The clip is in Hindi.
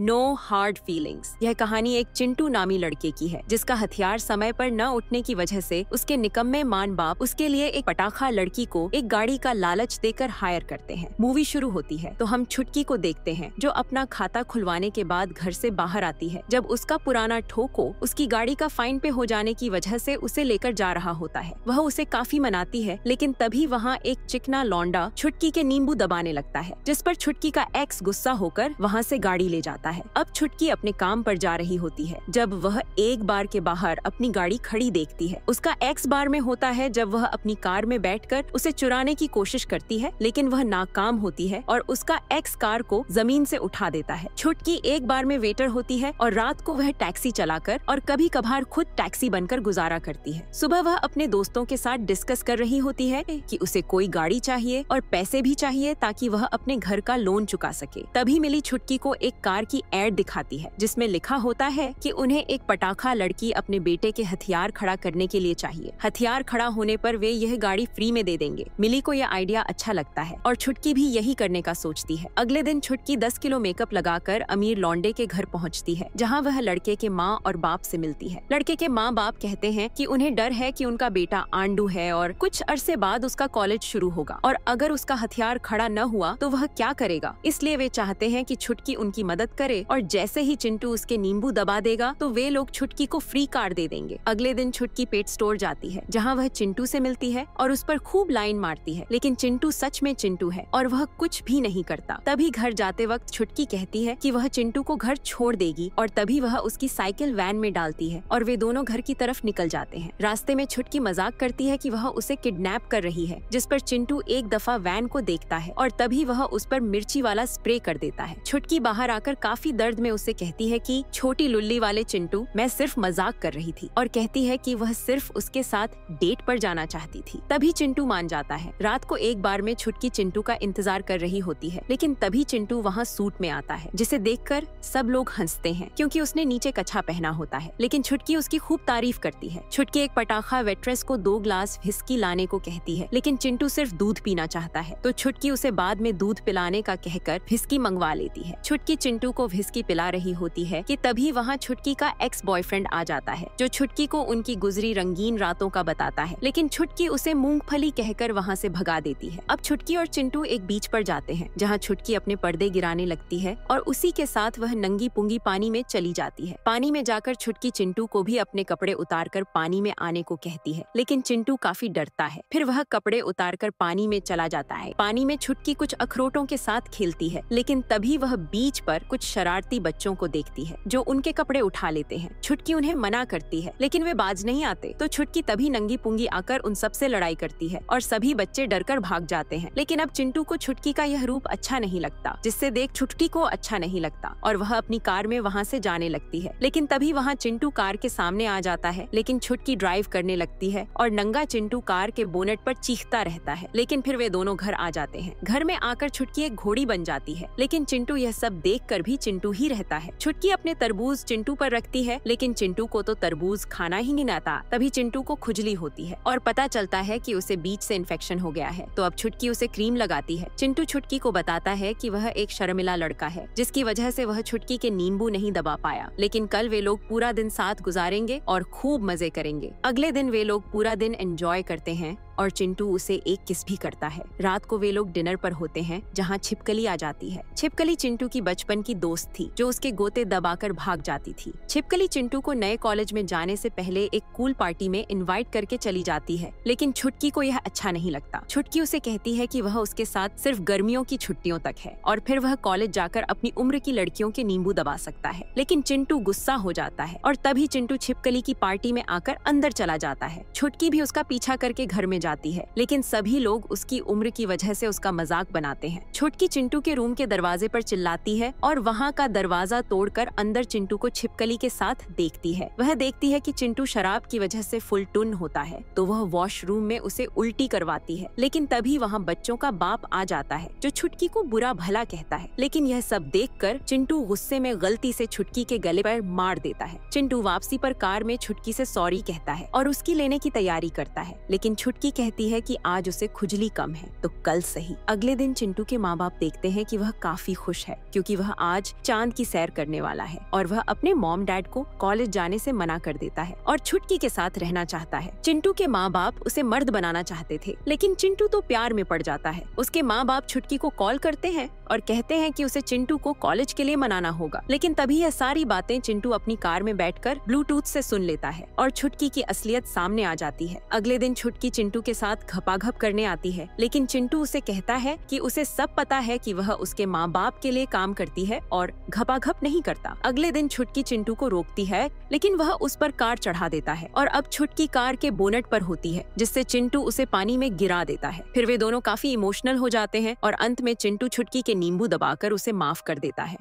No hard feelings. यह कहानी एक चिंटू नामी लड़के की है जिसका हथियार समय पर न उठने की वजह से उसके निकम्मे मान बाप उसके लिए एक पटाखा लड़की को एक गाड़ी का लालच देकर हायर करते हैं। मूवी शुरू होती है तो हम छुटकी को देखते हैं जो अपना खाता खुलवाने के बाद घर से बाहर आती है जब उसका पुराना ठोको उसकी गाड़ी का फाइन पे हो जाने की वजह से उसे लेकर जा रहा होता है। वह उसे काफी मनाती है लेकिन तभी वहाँ एक चिकना लौंडा छुटकी के नींबू दबाने लगता है जिस पर छुटकी का एक्स गुस्सा होकर वहाँ से गाड़ी ले जाता है। अब छुटकी अपने काम पर जा रही होती है जब वह एक बार के बाहर अपनी गाड़ी खड़ी देखती है। उसका एक्स बार में होता है जब वह अपनी कार में बैठकर उसे चुराने की कोशिश करती है लेकिन वह नाकाम होती है और उसका एक्स कार को जमीन से उठा देता है। छुटकी एक बार में वेटर होती है और रात को वह टैक्सी चलाकर और कभी कभार खुद टैक्सी बनकर गुजारा करती है। सुबह वह अपने दोस्तों के साथ डिस्कस कर रही होती है कि उसे कोई गाड़ी चाहिए और पैसे भी चाहिए ताकि वह अपने घर का लोन चुका सके। तभी मिली छुटकी को एक कार की एड दिखाती है जिसमें लिखा होता है कि उन्हें एक पटाखा लड़की अपने बेटे के हथियार खड़ा करने के लिए चाहिए। हथियार खड़ा होने पर वे यह गाड़ी फ्री में दे देंगे। मिली को यह आइडिया अच्छा लगता है और छुटकी भी यही करने का सोचती है। अगले दिन छुटकी 10 किलो मेकअप लगाकर अमीर लौंडे के घर पहुंचती है जहां वह लड़के के माँ और बाप से मिलती है। लड़के के माँ बाप कहते हैं कि उन्हें डर है कि उनका बेटा आंडू है और कुछ अरसे बाद उसका कॉलेज शुरू होगा और अगर उसका हथियार खड़ा न हुआ तो वह क्या करेगा। इसलिए वे चाहते हैं कि छुटकी उनकी मदद करे और जैसे ही चिंटू उसके नींबू दबा देगा तो वे लोग छुटकी को फ्री कार दे देंगे। अगले दिन छुटकी पेट स्टोर जाती है जहाँ वह चिंटू से मिलती है और उस पर खूब लाइन मारती है लेकिन चिंटू सच में चिंटू है और वह कुछ भी नहीं करता। तभी घर जाते वक्त छुटकी कहती है कि वह चिंटू को घर छोड़ देगी और तभी वह उसकी साइकिल वैन में डालती है और वे दोनों घर की तरफ निकल जाते हैं। रास्ते में छुटकी मजाक करती है कि वह उसे किडनैप कर रही है जिस पर चिंटू एक दफा वैन को देखता है और तभी वह उस पर मिर्ची वाला स्प्रे कर देता है। छुटकी बाहर आकर काफी दर्द में उसे कहती है कि छोटी लुल्ली वाले चिंटू, मैं सिर्फ मजाक कर रही थी और कहती है कि वह सिर्फ उसके साथ डेट पर जाना चाहती थी। तभी चिंटू मान जाता है। रात को एक बार में छुटकी चिंटू का इंतजार कर रही होती है लेकिन तभी चिंटू वहाँ सूट में आता है जिसे देखकर सब लोग हंसते हैं क्योंकि उसने नीचे कच्छा पहना होता है लेकिन छुटकी उसकी खूब तारीफ करती है। छुटकी एक पटाखा वेट्रेस को 2 ग्लास व्हिस्की लाने को कहती है लेकिन चिंटू सिर्फ दूध पीना चाहता है तो छुटकी उसे बाद में दूध पिलाने का कहकर व्हिस्की मंगवा लेती है। छुटकी चिंटू को व्हिस्की पिला रही होती है कि तभी वहाँ छुटकी का एक्स बॉयफ्रेंड आ जाता है जो छुटकी को उनकी गुजरी रंगीन रातों का बताता है लेकिन छुटकी उसे मूंगफली कहकर वहाँ से भगा देती है। अब छुटकी और चिंटू एक बीच पर जाते हैं जहाँ छुटकी अपने पर्दे गिराने लगती है और उसी के साथ वह नंगी पुंगी पानी में चली जाती है। पानी में जाकर छुटकी चिंटू को भी अपने कपड़े उतारकर पानी में आने को कहती है लेकिन चिंटू काफी डरता है। फिर वह कपड़े उतारकर पानी में चला जाता है। पानी में छुटकी कुछ अखरोटों के साथ खेलती है लेकिन तभी वह बीच पर कुछ शरारती बच्चों को देखती है जो उनके कपड़े उठा लेते हैं। छुटकी उन्हें मना करती है लेकिन वे बाज नहीं आते तो छुटकी तभी नंगी पुंगी आकर उन सब से लड़ाई करती है और सभी बच्चे डरकर भाग जाते हैं। लेकिन अब चिंटू को छुटकी का यह रूप अच्छा नहीं लगता जिससे देख छुटकी को अच्छा नहीं लगता और वह अपनी कार में वहाँ से जाने लगती है लेकिन तभी वहाँ चिंटू कार के सामने आ जाता है लेकिन छुटकी ड्राइव करने लगती है और नंगा चिंटू कार के बोनेट पर चीखता रहता है लेकिन फिर वे दोनों घर आ जाते हैं। घर में आकर छुटकी एक घोड़ी बन जाती है लेकिन चिंटू यह सब देखकर भी चिंटू ही रहता है। छुटकी अपने तरबूज चिंटू पर रखती है लेकिन चिंटू को तो तरबूज खाना ही नहीं आता। तभी चिंटू को खुजली होती है और पता चलता है कि उसे बीच से इन्फेक्शन हो गया है तो अब छुटकी उसे क्रीम लगाती है। चिंटू छुटकी को बताता है कि वह एक शर्मिला लड़का है जिसकी वजह से वह छुटकी के नींबू नहीं दबा पाया लेकिन कल वे लोग पूरा दिन साथ गुजारेंगे और खूब मजे करेंगे। अगले दिन वे लोग पूरा दिन एंजॉय करते हैं और चिंटू उसे एक किस भी करता है। रात को वे लोग डिनर पर होते हैं जहाँ छिपकली आ जाती है। छिपकली चिंटू की बचपन की दोस्त थी जो उसके गोते दबाकर भाग जाती थी। छिपकली चिंटू को नए कॉलेज में जाने से पहले एक कूल पार्टी में इनवाइट करके चली जाती है लेकिन छुटकी को यह अच्छा नहीं लगता। छुटकी उसे कहती है कि वह उसके साथ सिर्फ गर्मियों की छुट्टियों तक है और फिर वह कॉलेज जाकर अपनी उम्र की लड़कियों के नींबू दबा सकता है लेकिन चिंटू गुस्सा हो जाता है और तभी चिंटू छिपकली की पार्टी में आकर अंदर चला जाता है। छुटकी भी उसका पीछा करके घर में जाती है लेकिन सभी लोग उसकी उम्र की वजह से उसका मजाक बनाते हैं। छुटकी चिंटू के रूम के दरवाजे पर चिल्लाती है और वहाँ का दरवाजा तोड़कर अंदर चिंटू को छिपकली के साथ देखती है। वह देखती है कि चिंटू शराब की वजह से फुल टुन होता है तो वह वॉशरूम में उसे उल्टी करवाती है लेकिन तभी वहाँ बच्चों का बाप आ जाता है जो छुटकी को बुरा भला कहता है लेकिन यह सब देखकर चिंटू गुस्से में गलती से छुटकी के गले पर मार देता है। चिंटू वापसी पर कार में छुटकी से सॉरी कहता है और उसकी लेने की तैयारी करता है लेकिन छुटकी कहती है कि आज उसे खुजली कम है तो कल सही। अगले दिन चिंटू के माँ बाप देखते हैं कि वह काफी खुश है क्योंकि वह आज चांद की सैर करने वाला है और वह अपने मॉम डैड को कॉलेज जाने से मना कर देता है और छुटकी के साथ रहना चाहता है। चिंटू के माँ बाप उसे मर्द बनाना चाहते थे, लेकिन चिंटू तो प्यार में पड़ जाता है। उसके माँ बाप छुटकी को कॉल करते हैं और कहते हैं कि उसे चिंटू को कॉलेज के लिए मनाना होगा, लेकिन तभी यह सारी बातें चिंटू अपनी कार में बैठकर ब्लूटूथ से सुन लेता है और छुटकी की असलियत सामने आ जाती है। अगले दिन छुटकी चिंटू के साथ घपाघप करने आती है, लेकिन चिंटू उसे कहता है कि उसे सब पता है कि वह उसके माँ बाप के लिए काम करती है और घपाघप नहीं करता। अगले दिन छुटकी चिंटू को रोकती है, लेकिन वह उस पर कार चढ़ा देता है और अब छुटकी कार के बोनट पर होती है, जिससे चिंटू उसे पानी में गिरा देता है। फिर वे दोनों काफी इमोशनल हो जाते हैं और अंत में चिंटू छुटकी के नींबू दबाकर उसे माफ कर देता है।